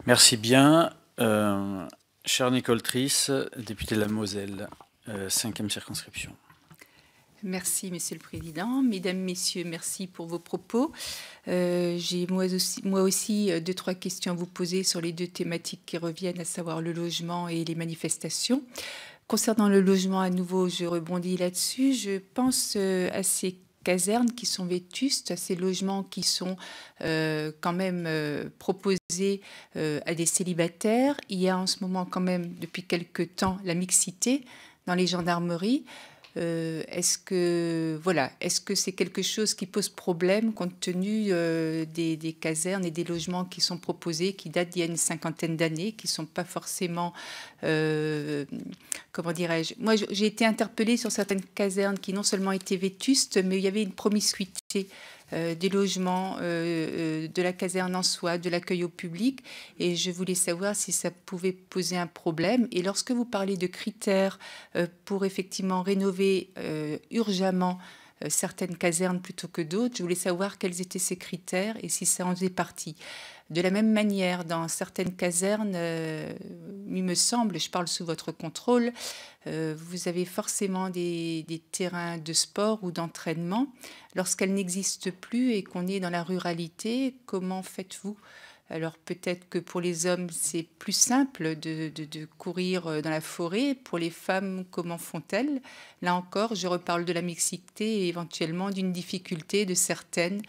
Merci bien. Chère Nicole Triss, députée de la Moselle, 5e circonscription. Merci, Monsieur le Président. Mesdames, Messieurs, merci pour vos propos. J'ai moi aussi 2-3 questions à vous poser sur les 2 thématiques qui reviennent, à savoir le logement et les manifestations. Concernant le logement, à nouveau, je rebondis là-dessus. Je pense à ces casernes qui sont vétustes, à ces logements qui sont quand même proposés à des célibataires. Il y a en ce moment quand même, depuis quelque temps, la mixité dans les gendarmeries. Est-ce que c'est quelque chose qui pose problème compte tenu des casernes et des logements qui sont proposés, qui datent d'il y a une 50aine d'années, qui ne sont pas forcément, comment dirais-je, moi j'ai été interpellée sur certaines casernes qui non seulement étaient vétustes, mais il y avait une promiscuité des logements, de la caserne en soi, de l'accueil au public. Et je voulais savoir si ça pouvait poser un problème. Et lorsque vous parlez de critères pour effectivement rénover urgemment certaines casernes plutôt que d'autres, je voulais savoir quels étaient ces critères et si ça en faisait partie. De la même manière, dans certaines casernes, il me semble, je parle sous votre contrôle, vous avez forcément des terrains de sport ou d'entraînement. Lorsqu'elles n'existent plus et qu'on est dans la ruralité, comment faites-vous? Alors peut-être que pour les hommes, c'est plus simple de courir dans la forêt. Pour les femmes, comment font-elles? Là encore, je reparle de la mixité et éventuellement d'une difficulté de certaines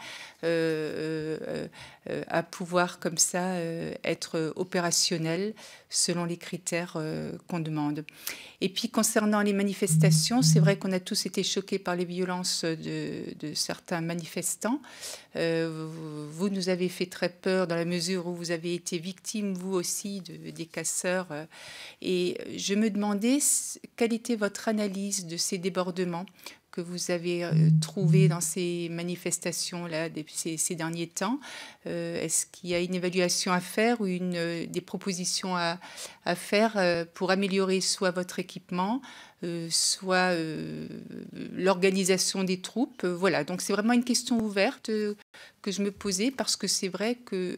à pouvoir comme ça être opérationnelles selon les critères qu'on demande. Et puis concernant les manifestations, c'est vrai qu'on a tous été choqués par les violences de certains manifestants. Vous nous avez fait très peur dans la mesure où vous avez été victime, vous aussi, des casseurs. Et je me demandais quelle était votre analyse de ces débordements que vous avez trouvés dans ces manifestations-là ces derniers temps. Est-ce qu'il y a une évaluation à faire ou des propositions à faire pour améliorer soit votre équipement, soit l'organisation des troupes? Voilà, donc c'est vraiment une question ouverte que je me posais parce que c'est vrai que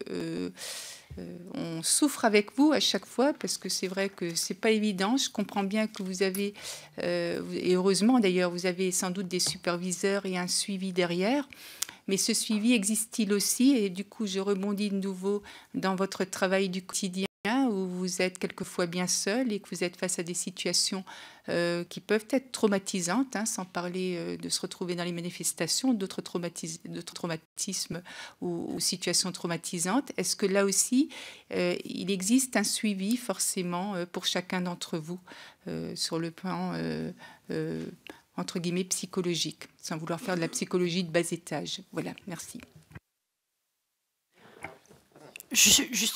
on souffre avec vous à chaque fois parce que c'est vrai que c'est pas évident. Je comprends bien que vous avez, et heureusement d'ailleurs, vous avez sans doute des superviseurs et un suivi derrière. Mais ce suivi existe-t-il aussi? Et du coup, je rebondis de nouveau dans votre travail du quotidien où vous êtes quelquefois bien seul et que vous êtes face à des situations qui peuvent être traumatisantes, hein, sans parler de se retrouver dans les manifestations, d'autres traumatismes ou situations traumatisantes. Est-ce que là aussi, il existe un suivi forcément pour chacun d'entre vous sur le plan entre guillemets psychologique, sans vouloir faire de la psychologie de bas étage? Voilà, merci. Juste